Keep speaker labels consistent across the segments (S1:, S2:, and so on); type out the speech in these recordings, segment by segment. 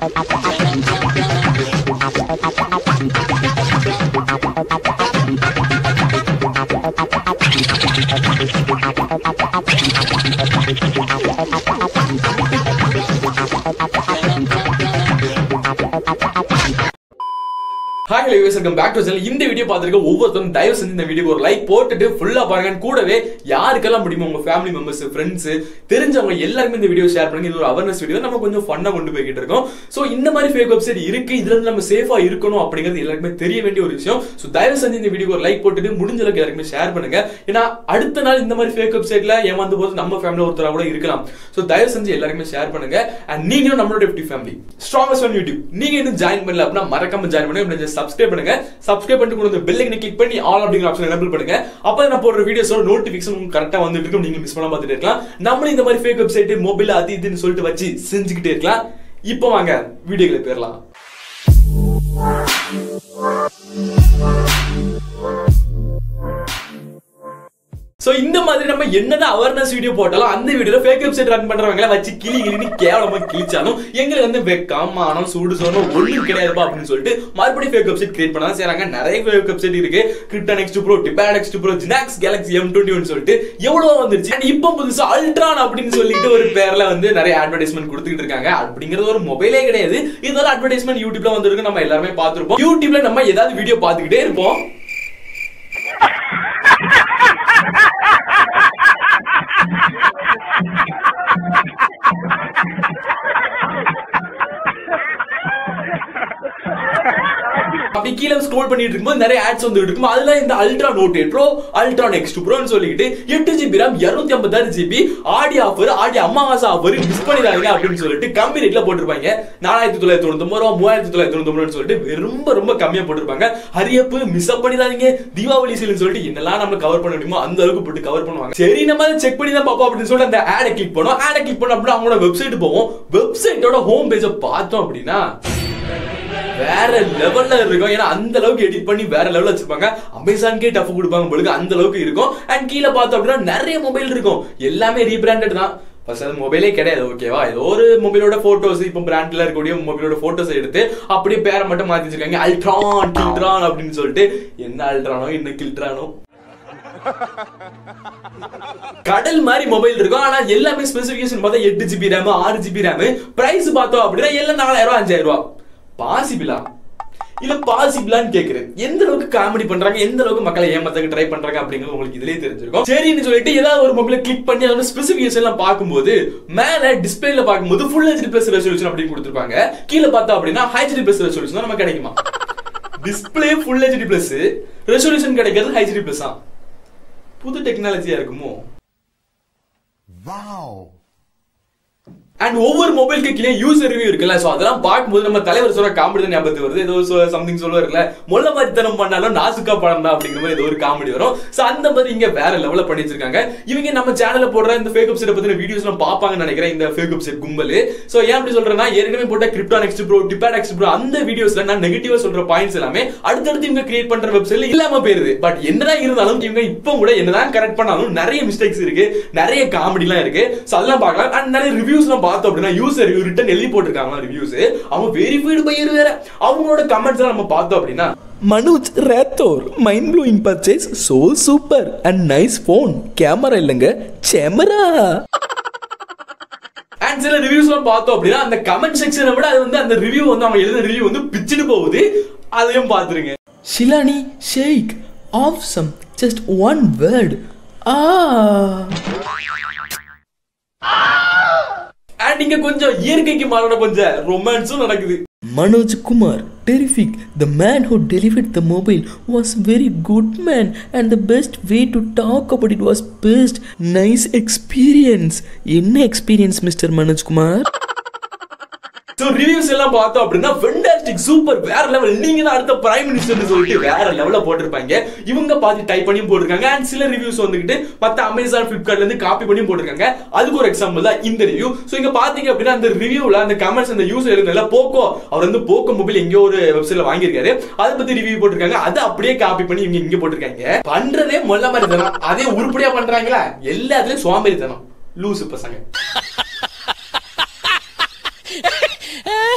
S1: Hi guys, welcome back to the channel. இந்த video பார்த்திருக்க ஒவ்வொருத்தரும் தயவு செஞ்சு இந்த வீடியோக்கு ஒரு லைக் போட்டுட்டு ஃபுல்லா பாருங்க. கூடவே யாருக்கெல்லாம் முடியுமோ உங்க ஃபேமிலி மெம்பர்ஸ், ஃப்ரெண்ட்ஸ், தெரிஞ்சவங்க எல்லாருமே இந்த வீடியோ ஷேர் பண்ணுங்க. இது ஒரு அவேர்னஸ் வீடியோ, நம்ம கொஞ்சம் ஃபன்னா கொண்டு போய்கிட்டு இருக்கோம். சோ இந்த மாதிரி ஃபேக் வெப்சைட் இருக்கு, இதுல இருந்து நம்ம சேஃபா இருக்கணும் அப்படிங்கிறது எல்லாருக்குமே தெரிய வேண்டிய ஒரு விஷயம். சோ தயவு செஞ்சு இந்த வீடியோக்கு ஒரு லைக் போட்டுட்டு முடிஞ்ச அளவுக்கு எல்லாருமே ஷேர் பண்ணுங்க. ஏன்னா அடுத்த நாள் இந்த மாதிரி ஃபேக் வெப்சைட்ல ஏமாந்து போது நம்ம ஃபேமிலில ஒருத்தரா கூட இருக்கலாம். சோ தயவு செஞ்சு எல்லாருமே ஷேர் பண்ணுங்க. அண்ட் நீங்களும் நம்மளோட FT family strongest on YouTube நீங்க இன்னும் ஜாயின் பண்ணல அப்படின்னா மறக்காம ஜாயின் பண்ணுங்க. சப்ஸ்கிரைப் பண்ணுங்க. சப்ஸ்கிரைப் பண்ணிட்டு கூட பெல் ஐகானை கிளிக் பண்ணி ஆல் அப்படிங்கிற ஆப்ஷன் எனேபிள் பண்ணுங்க. அப்ப நான் போடுற வீடியோஸோட நோட்டிபிகேஷன் உங்களுக்கு கரெக்ட்டா வந்துட்டு இருக்கும். நீங்க மிஸ் பண்ணாம பார்த்துட்டே இருக்கலாம். நம்மளும் இந்த மாதிரி ஃபேக் வெப்சைட் மொபைல் அது இதுன்னு சொல்லிட்டு வச்சு செஞ்சுக்கிட்டே இருக்கலாம். இப்போ வாங்க வீடியோக்குள்ள போயிரலாம். சோ இந்த மாதிரி நம்ம என்னதான் அவேர்னஸ் வீடியோ போட்டாலும் அந்த வீடியோல ஃபேக் வெப்சைட் ரன் பண்றவங்கள வச்சு கிளின்னு கேவலமா கிழிச்சாலும் எங்களுக்கு வந்து வெக்கம், மானம், சூடு சோனம் ஒண்ணும் கிடையாதுப்பா அப்படின்னு சொல்லிட்டு மறுபடியும் ஃபேக் வெப்சைட் கிரியேட் பண்ணா செய்றாங்க. நிறைய ஃபேக் வெப்சைட் இருக்கு. Ultron X2 Pro, Ultron X2 Pro, Jinax Galaxy M21 சொல்லிட்டு எவ்வளவு வந்துருச்சு. அண்ட் இப்போ புதுசா Ultron அப்படின்னு சொல்லிட்டு ஒரு பேர்ல வந்து நிறைய அட்வர்டைஸ்மென்ட் கொடுத்துட்டு இருக்காங்க. அப்படிங்கிறது ஒரு மொபைலே கிடையாது. இதனால அட்வர்டைஸ்மென்ட் யூடியூப்ல வந்திருக்கு, நம்ம எல்லாருமே பார்த்திருப்போம். யூடியூப்ல நம்ம ஏதாவது வீடியோ பார்த்துக்கிட்டே இருப்போம். அப்படி கீழே ஸ்க்ரோல் பண்ணிட்டு இருக்கும்போது நிறைய ஆட்ஸ் வந்து இருக்கும். அதுல இந்த Ultron Note Pro, Ultron X2 Pro ன்னு சொல்லிட்டு 8GB RAM 256GB ஆடி offer, Aadi Amavasai offer miss பண்ணிடாதீங்க அப்படின்னு சொல்லிட்டு கம்மி ரேட்ல போட்டுருப்பாங்க. 4999 ரூபா, 3999 சொல்லிட்டு ரொம்ப ரொம்ப கம்மியா போட்டுருப்பாங்க. ஹரியப் மிஸ் பண்ணிடாதீங்க, தீபாவளி சேல்னு சொல்லிட்டு என்னெல்லாம் நம்ம கவர் பண்ண முடியுமோ அந்த அளவுக்கு போட்டு கவர் பண்ணுவாங்க. சரி நம்ம அதை செக் பண்ணி தான் பாப்போம் அப்படின்னு சொல்லிட்டு அந்த ஆடை கிளிக் பண்ணோம். ஆடை கிளிக் பண்ண அப்படின்னா அவங்களோட வெப்சைட் போவோம். வெப்சைட்டோட ஹோம் பேஜை பார்த்தோம் அப்படின்னா வேற லெவல்ல இருக்கும். ஏன்னா அந்த அளவுக்கு எடிட் பண்ணி வேற லெவல்ல வச்சிருப்பாங்க. அமேசான்கே டஃப் கொடுப்பாங்க உங்களுக்கு, அந்த அளவுக்கு இருக்கும். அண்ட் கீழே பார்த்தோம் அப்படின்னா நிறைய மொபைல் இருக்கும். எல்லாமே ரீபிராண்டட் தான். ஃபர்ஸ்ட் அது மொபைலே கிடையாது, ஓகேவா? ஏதோ ஒரு மொபைலோட போட்டோஸ், இப்போ பிராண்ட்ல இருக்கக்கூடிய மொபைலோட போட்டோஸ் எடுத்து அப்படியே பேரை மட்டும் மாத்தி வச்சிருக்காங்க. அல்ட்ரான், கில்ட்ரான் அப்படின்னு சொல்லிட்டு. என்ன அல்ட்ரானோ என்ன கில்ட்ரானோ, கடல் மாதிரி மொபைல் இருக்கும். ஆனா எல்லாமே ஸ்பெசிபிகேஷன் பார்த்தா 8GB RAM, 6GB RAM. Price பார்த்தோம் அப்படின்னா எல்லாம் 4000 5000 ரூபாய். பாசிபிளா இல்ல பாசிபிளான்னு கேக்குறேன். எந்த அளவுக்கு காமெடி பண்றாங்க, எந்த அளவுக்கு மக்களை ஏமாத்த ட்ரை பண்றாங்க அப்படிங்கிறது உங்களுக்கு இதுலயே தெரிஞ்சிருக்கும். சரின்னு சொல்லிட்டு ஏதாவது ஒரு மொபைல கிளிக் பண்ணி அதோட ஸ்பெசிபிகேஷன் எல்லாம் பார்க்கும்போது மேல டிஸ்பிளேல பார்க்கும்போது Full HD+ ரெசல்யூஷன் அப்படின்னு கொடுத்திருப்பாங்க. கீழே பார்த்தா அப்படின்னா HD+ ரெசல்யூஷன் தான் நமக்கு கிடைக்குமா. டிஸ்பிளே Full HD+, ரெசல்யூஷன் கிடைக்கிறது HD+. புது டெக்னாலஜியா இருக்குமோ? வாவ். அண்ட் ஒவ்வொரு மொபைலுக்கு கீழே யூசர் ரிவ்யூ இருக்குல்ல. சோ அதெல்லாம் பார்க்கும்போது நம்ம தலைவர் சொல்ற காமெடி தான் ஞாபகத்துக்கு வருது. ஏதோ சம்திங் சொல்லுவார்ல, மொல்ல மாதிரி தனம் பண்ணாலும் நாசுக்கா படம் தான் அப்படிங்கிற மாதிரி ஏதோ ஒரு காமெடி வரும். சோ அந்த மாதிரி இங்க வேற லெவல்ல பண்ணி வச்சிருக்காங்க. இவங்க நம்ம சேனல்ல போடுற இந்த ஃபேக் வெப்சைட் பத்தின வீடியோஸ் எல்லாம் பாப்பாங்கன்னு நினைக்கிறேன், இந்த ஃபேக் வெப்சைட் கும்பல். சோ ஏன் அப்படி சொல்றேன்னா, ஏற்கனவே போட்ட Ultron X2 Pro, Ultron X2 Pro அந்த வீடியோஸ்ல நான் நெகட்டிவா சொல்ற பாயிண்ட்ஸ் எல்லாமே அடுத்தடுத்து இவங்க கிரியேட் பண்ற வெப்சைட்ல இல்லாம போயிருது. பட் என்னதான் இருந்தாலும் இவங்க இப்போ கூட என்னதான் கரெக்ட் பண்ணாலும் நிறைய மிஸ்டேக்ஸ் இருக்கு, நிறைய காமெடி எல்லாம் இருக்கு. சோ அதெல்லாம் பார்க்கலாம். அண்ட் நிறைய ரிவ்யூஸ் எல்லாம் பார்த்தோம் அப்படின்னா யூசர் ரிட்டன் எழுதி போட்டிருக்காங்க ரிவ்யூஸ். அவங்க வெரிஃபைடு பையர் வேற. அவங்களோட கமெண்ட்ஸ் எல்லாம் நம்ம பார்த்தோம் அப்படின்னா,
S2: Manoj Rathore mind blowing purchase, so super and nice phone, camera இல்லங்க கேமரா.
S1: அண்ட் சில ரிவ்யூஸ் எல்லாம் பார்த்தோம் அப்படின்னா அந்த கமெண்ட் செக்ஷனை விட அது வந்து அந்த ரிவ்யூ வந்து அவங்க எழுதின ரிவ்யூ வந்து பிச்சுட்டு போகுது. அதையும் பார்த்துருங்க.
S2: ஷிலானி ஷேக் ஆவ்சம், ஜஸ்ட் ஒன் வேர்ட்.
S1: அண்ட் இங்க கொஞ்சம் இயற்கைக்கு மாறான கொஞ்சம் ரொமான்ஸும் நடக்குது.
S2: Manoj Kumar, terrific. The man who delivered the mobile was very good man, and the best way to talk about it was best. Nice experience. என்ன experience, Mr. Manoj Kumar?
S1: So reviews எல்லாம் பார்த்தோம் அப்படின்னா fantastic, super, வேற level, நீங்க தான் அடுத்த prime மினிஸ்டர்னு சொல்லிட்டு வேற லெவல்ல போட்டிருப்பாங்க. இவங்க பார்த்து டைப் பண்ணி போட்டிருக்காங்க. அண்ட் சில ரிவ்யூஸ் வந்துகிட்டு மத்த அமேசான், பிளிப்கார்ட்ல இருந்து காப்பி பண்ணி போட்டிருக்காங்க. அதுக்கு ஒரு எக்ஸாம்பிள் தான் இந்த ரிவ்யூ. சோ இங்க பாத்தீங்க அப்படின்னா அந்த ரிவ்யூல அந்த கமெண்ட்ஸ் அந்த யூசர் எழுதுனல போக்கோ, அவர் வந்து போக்கோ மொபைல் எங்கயோ ஒரு வெப்சைட்ல வாங்கியிருக்காரு, அதை பத்தி ரிவ்யூ போட்டிருக்காங்க. அதை அப்படியே காப்பி பண்ணி இவங்க இங்க போட்டிருக்காங்க. பண்றதே மொல்ல மாதிரி தனம், அதே உருப்படியா பண்றாங்களா? எல்லாத்துலயும் சோம்பேறி தனம், லூசு பசங்க.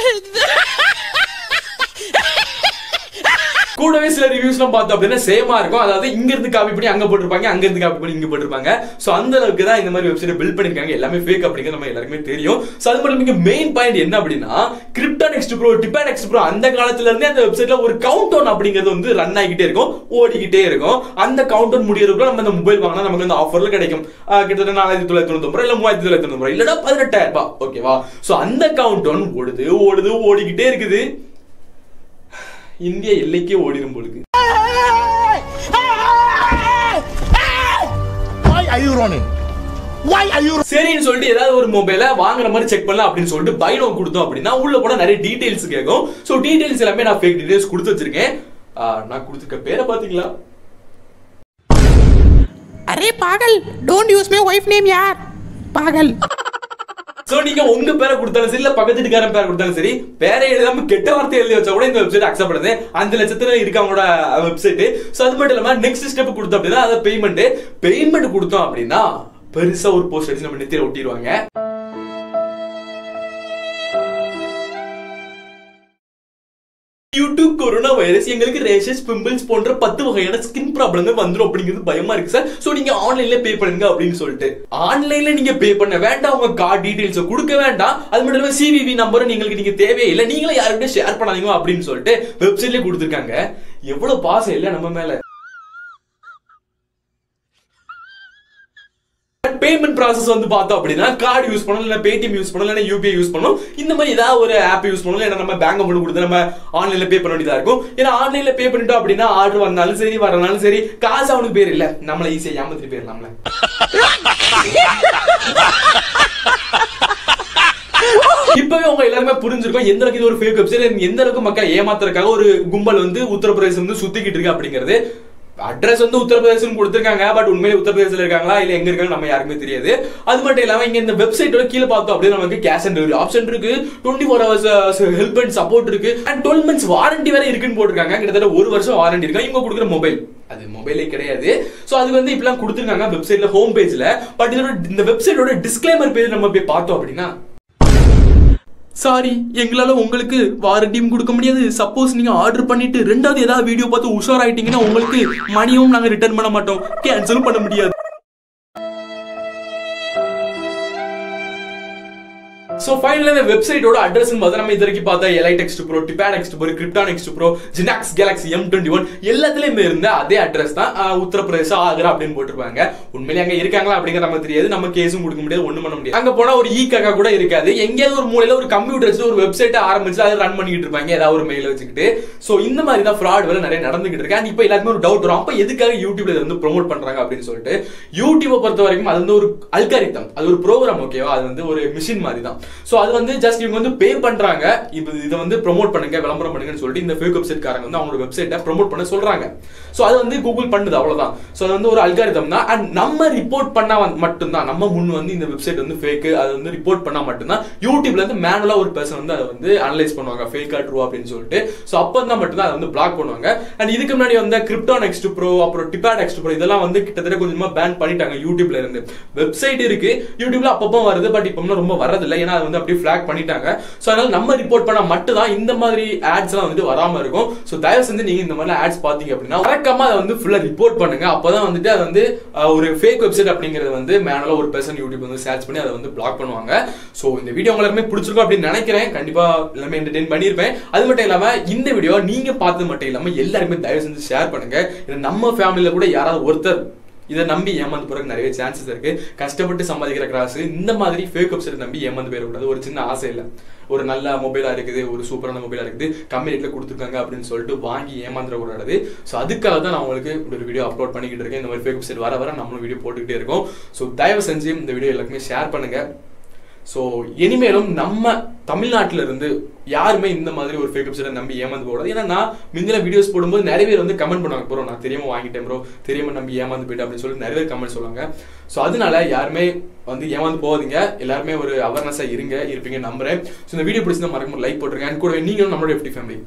S1: கூடவே சில ரிவ்யூஸ்லாம் பார்த்தோம் அப்படின்னா சேமா இருக்கும். அதாவது இங்க இருந்து காப்பி பண்ணி அங்க போட்டுருப்பாங்க, அங்க இருந்து காப்பி பண்ணி இங்க போட்டுருப்பாங்க. சோ அந்த அளவுக்கு தான் இந்த மாதிரி வெப்சைட் பில்ட் பண்ணிருக்காங்க. எல்லாமே ஃபேக் அப்படிங்கிறது நம்ம எல்லாருக்குமே தெரியும். சோ அது மட்டும் இங்க மெயின் பாயிண்ட் என்ன அப்படின்னா Ultron X2 Pro, Ultron X2 Pro அந்த காலத்துல இருந்தே அந்த வெப்சைட்ல ஒரு கவுண்ட் டவுன் அப்படிங்கிறது வந்து ரன் ஆகிட்டே இருக்கும், ஓடிக்கிட்டே இருக்கும். அந்த கவுண்ட் டவுன் முடியறதுக்குள்ள நம்ம இந்த மொபைல் வாங்கினா நமக்கு இந்த ஆஃபர்ல கிடைக்கும். கிட்டத்தட்ட 4999 இல்ல 3999 இல்லனா 18000 ரூபாய். ஓகேவா? சோ அந்த கவுண்ட் டவுன் ஓடிக்கிட்டே இருக்குது. இந்தியா எல்லைக்கே ஓடிரும் போலுக்கு. சரின்னு சொல்லிட்டு ஏதாவது ஒரு மொபைல வாங்குற மாதிரி செக் பண்ணலாம் அப்படின்னு சொல்லிட்டு பை நோ கொடுத்தோம் அப்படின்னா உள்ள போனா நிறைய டீடைல்ஸ் கேட்கும். சோ டீடைல்ஸ் எல்லாமே நான் ஃபேக் டீடைல்ஸ் கொடுத்து வச்சிருக்கேன். நான் கொடுத்துருக்க பேரை பாத்தீங்களா?
S3: அரே பாகல், don't use my wife name யார் பாகல்.
S1: சோ நீங்க உங்க பேரை கொடுத்தாலும் சரி இல்ல பக்கத்து வீட்டுக்காரன் பேரை கொடுத்தாலும் சரி, பேரை எழுதாம கெட்ட வார்த்தை எழுதி வச்சா கூட இந்த வெப்சைட் அக்செப்ட் பண்ணுது. 5 லட்சத்துல இருக்கு அவங்களோட வெப்சைட். சோ அது மட்டும் இல்லாம நெக்ஸ்ட் ஸ்டெப் கொடுத்தோம் அப்படின்னா அதை பேமெண்ட் கொடுத்தோம் அப்படின்னா பெருசா ஒரு போஸ்ட் அடிச்சு நம்ம நெத்தியில ஒட்டிடுவாங்க. யூடியூப் கொரோனா வைரஸ் எங்களுக்கு ரேஷஸ், பிம்பிள்ஸ் போன்ற 10 வகையான ஸ்கின் ப்ராப்ளங்கள் வந்துரும் அப்படிங்கிறது பயமா இருக்கு சார். சோ நீங்க ஆன்லைன்ல பே பண்ணுங்க அப்படின்னு சொல்லிட்டு ஆன்லைன்ல நீங்க பே பண்ண வேண்டாம், உங்க கார்டு டீடைல்ஸ் கொடுக்க வேண்டாம். அது மட்டும் இல்லாம சிவிவி நம்பர் நீங்க தேவையே இல்லை, நீங்களே யாருக்கிட்ட ஷேர் பண்ணாதீங்க அப்படின்னு சொல்லிட்டு வெப்சைட்ல கொடுத்துருக்காங்க. எவ்வளவு பாசம் இல்ல நம்ம மேல. பேமெண்ட் ப்ராசஸ் வந்து பார்த்தோம் அப்படின்னா கார்டு யூஸ் பண்ணணும், இல்ல பேடிஎம் யூஸ் பண்ணணும், இல்ல யூபிஐ யூஸ் பண்ணணும். இந்த மாதிரி ஏதாவது ஒரு ஆப் யூஸ் பண்ணணும். ஏன்னா நம்ம பேங்க் அக்கௌண்ட் கொடுத்து நம்ம ஆன்லைன்ல பே பண்ண வேண்டியதா இருக்கும். ஏன்னா ஆன்லைன்ல பே பண்ணிட்டோம் அப்படின்னா ஆர்டர் வந்தாலும் சரி வரனாலும் சரி காசு அவனுக்கு பேர் இல்ல, நம்மள ஈஸியா ஏமாத்திட்டு போயிடலாம்ல. இப்பவே உங்க எல்லாருமே புரிஞ்சிருக்கும் எந்த அளவுக்கு இது ஒரு ஃபேக் வெப்சைட், எந்த அளவுக்கு மக்கள் ஏமாத்துறதுக்காக ஒரு கும்பல் வந்து உத்தரப்பிரதேசம் வந்து சுத்திக்கிட்டு இருக்கு அப்படிங்கிறது. அட்ரஸ் வந்து உத்தரப்பிரதேசம் கொடுத்திருக்காங்க, பட் உண்மையிலே உத்தரப்பிரதேசத்துல இருக்காங்களா இல்ல எங்க இருக்காங்க நம்ம யாருக்குமே தெரியாது. அது மட்டும் இல்லாம இங்க இந்த வெப்சைட்டோட கீழே பார்த்தோம் அப்படின்னா நமக்கு கேஷ் ஆன் டெலிவரி ஆப்ஷன் இருக்கு, 24 hours ஹெல்ப் அண்ட் சப்போர்ட் இருக்கு, அண்ட் 12 months வாரண்டி வேற இருக்குன்னு போட்டிருக்காங்க. கிட்டத்தட்ட 1 வருஷம் வாரண்டி இருக்கு. இவங்க கொடுக்குற மொபைல் அது மொபைலே கிடையாது. சோ அது வந்து இப்பெல்லாம் கொடுத்திருக்காங்க வெப்சைட்ல ஹோம் பேஜ்ல. பட் இதோட இந்த வெப்சைட்டோட டிஸ்க்ளைமர் பேஜ் நம்ம போய் பார்த்தோம் அப்படின்னா சாரி, எங்களால உங்களுக்கு வாரண்டியும் கொடுக்க முடியாது. சப்போஸ் நீங்க ஆர்டர் பண்ணிட்டு ரெண்டாவது ஏதாவது வீடியோ பார்த்து உஷார் ஆயிட்டீங்கன்னா உங்களுக்கு மணியும் நாங்க ரிட்டர்ன் பண்ண மாட்டோம், கேன்சல் பண்ண முடியாது. So finally the website oda address பார்த்தா நம்ம இதற்கு பார்த்தா Elite X2 Pro, Ultron X2 Pro, Ultron X2 Pro, Genox Galaxy M21 எல்லாத்துலயுமே இருந்த அதே அட்ரஸ் தான். உத்தரப்பிரதேச ஆக்ரா அப்படின்னு போட்டுருப்பாங்க. உண்மையிலே அங்க இருக்காங்களா அப்படிங்கிற நமக்கு தெரியாது, நம்ம கேஸும் கொடுக்க முடியாது, ஒண்ணும் பண்ண முடியாது. அங்க போனா ஒரு ஈகாக்கா கூட இருக்காது. எங்கேயாவது ஒரு மூலையில ஒரு கம்ப்யூட்டர் வச்சு ஒரு வெப்சைட் ஆரம்பிச்சு அதை ரன் பண்ணிட்டு இருப்பாங்க ஏதாவது ஒரு மெயில் வச்சுக்கிட்டு. சோ இந்த மாதிரி தான் ஃப்ராட் வேலை நிறைய நடந்துகிட்டு இருக்கு. அண்ட் இப்போ எல்லாருமே ஒரு டவுட் வரும், அப்ப எதுக்காக யூடியூப்ல இதை வந்து ப்ரோமோட் பண்றாங்க அப்படின்னு சொல்லிட்டு. யூடியூபை பொறுத்த வரைக்கும் அது வந்து ஒரு அல்காரிதம், அது ஒரு ப்ரோக்ராம், ஓகேவா? அது வந்து ஒரு மிஷின் மாதிரி தான். சோ அது வந்து ஜஸ்ட் இவங்க வந்து பே பண்றாங்க, இதை வந்து ப்ரோமோட் பண்ணுங்க, விளம்பரம் பண்ணுங்கன்னு சொல்லிட்டு இந்த ஃபேக் வெப்சைட் காரங்க வந்து அவங்களோட வெப்சைட்டை ப்ரோமோட் பண்ண சொல்றாங்க. சோ அது வந்து கூகுள் பண்ணுது, அவ்வளவுதான். சோ அது வந்து ஒரு அல்காரிதம் தான். அண்ட் நம்ம ரிப்போர்ட் பண்ணா மட்டும்தான், நம்ம முன் வந்து இந்த வெப்சைட் வந்து ஃபேக் அது வந்து ரிப்போர்ட் பண்ணா மட்டும்தான் யூடியூப்ல இருந்து மேனுவலா ஒரு பர்சன் வந்து அதை வந்து அனலைஸ் பண்ணுவாங்க, ஃபேக்கா ட்ரூ அப்படின்னு சொல்லிட்டு. சோ அப்போ தான் மட்டும்தான் அதை வந்து பிளாக் பண்ணுவாங்க. அண்ட் இதுக்கு முன்னாடி வந்து Ultron X2 Pro, அப்புறம் Ultron X2 Pro இதெல்லாம் வந்து கிட்டத்தட்ட கொஞ்சமா பேன் பண்ணிட்டாங்க யூடியூப்ல இருந்து. வெப்சைட் இருக்கு யூடியூப்ல அப்பப்போ வருது, பட் இப்போ ரொம்ப வரதில்லை, ஏன்னா அது வந்து அப்படியே ஃபிளாக் பண்ணிட்டாங்க. சோ அதனால நம்ம ரிப்போர்ட் பண்ணா மட்டும் தான் இந்த மாதிரி ஆட்ஸ் எல்லாம் வந்து வராம இருக்கும். சோ தயவு செஞ்சு நீங்க இந்த மாதிரி ஆட்ஸ் பாத்தீங்க அப்படின்னா மறக்காம அதை வந்து ஃபுல்லா ரிப்போர்ட் பண்ணுங்க. அப்பதான் வந்துட்டு அது வந்து ஒரு ஃபேக் வெப்சைட் அப்படிங்கறது வந்து மேனுவலா ஒரு பர்சன் யூடியூப் வந்து சர்ச் பண்ணி அதை வந்து பிளாக் பண்ணுவாங்க. சோ இந்த வீடியோ எல்லாருமே பிடிச்சிருக்கும் அப்படின்னு நினைக்கிறேன். கண்டிப்பா எல்லாமே என்டர்டெயின் பண்ணிருப்பேன். அது மட்டும் இல்லாம இந்த வீடியோ நீங்க பார்த்தது மட்டும் இல்லாம எல்லாருமே தயவு செஞ்சு ஷேர் பண்ணுங்க. நம்ம ஃபேமிலியில கூட யாராவது ஒருத்தர் இதை நம்பி ஏமாந்து போறதுக்கு நிறைய சான்சஸ் இருக்கு. கஷ்டப்பட்டு சம்பாதிக்கிற காசு இந்த மாதிரி ஃபேக் வெப்சைட் நம்பி ஏமாந்து போயிடக்கூடாது. ஒரு சின்ன ஆசை இல்லை, ஒரு நல்ல மொபைலா இருக்குது, ஒரு சூப்பரான மொபைலா இருக்குது, கம்மி ரேட்ல கொடுத்துருக்காங்க அப்படின்னு சொல்லிட்டு வாங்கி ஏமாந்துட கூடாது. ஸோ அதுக்காக தான் நான் உங்களுக்கு ஒரு வீடியோ அப்லோட் பண்ணிக்கிட்டு இருக்கேன். இந்த மாதிரி ஃபேக் வெப்சைட் வர வர நம்மளும் வீடியோ போட்டுக்கிட்டே இருக்கோம். ஸோ தயவு செஞ்சு இந்த வீடியோ எல்லாருக்குமே ஷேர் பண்ணுங்க. ஸோ இனிமேலும் நம்ம தமிழ்நாட்டில இருந்து யாருமே இந்த மாதிரி ஒரு ஃபேக் வெப்சைட்டை நம்பி ஏமாந்து போடாது. ஏன்னா நான் முந்தின வீடியோஸ் போடும்போது நிறைய பேர் வந்து கமெண்ட் பண்ணுவாங்க, ப்ரோ நான் தெரியாம வாங்கிட்டேன் ப்ரோ, தெரியாம நம்பி ஏமாந்து போயிட்டேன் அப்படின்னு சொல்லி நிறைய பேர் கமெண்ட் சொல்லுவாங்க. ஸோ அதனால யாருமே வந்து ஏமாந்து போகாதீங்க, எல்லாருமே ஒரு அவேர்னஸா இருப்பீங்க நம்புறேன். ஸோ இந்த வீடியோ பிடிச்சிருந்தா மறக்காம லைக் போட்டுருங்க. அண்ட் கூட நீங்களும் நம்மளோட FT ஃபேமிலி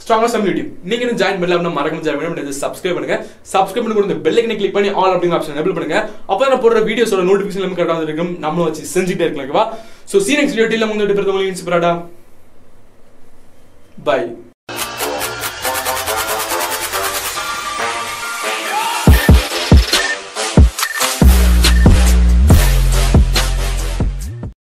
S1: ஸ்ட்ராங்கா கம்யூனிட்டி நீங்க ஜாயின் பண்ணல மறக்காம ஜாயின் பண்ணி சப்ஸ்கிரைப் பண்ணுங்க. சப்ஸ்கிரைப் பண்ணி கூட இந்த பெல் ஐக்கனை கிளிக் பண்ணி ஆல் அப்படிங்கிற ஆப்ஷன் எனேபிள் பண்ணுங்க. அப்போ நான் போடுற வீடியோஸோட நோட்டிஃபிகேஷன் எல்லாமே கரெக்டாக இருக்கும், நம்மளும் வச்சு செஞ்சுட்டே இருக்கலாம். ஸோ சீனெக்ஸ் வீடியோல முன்னாடி பிறந்தவங்களுக்கு இன்ஸ்பிரேட்டா பை.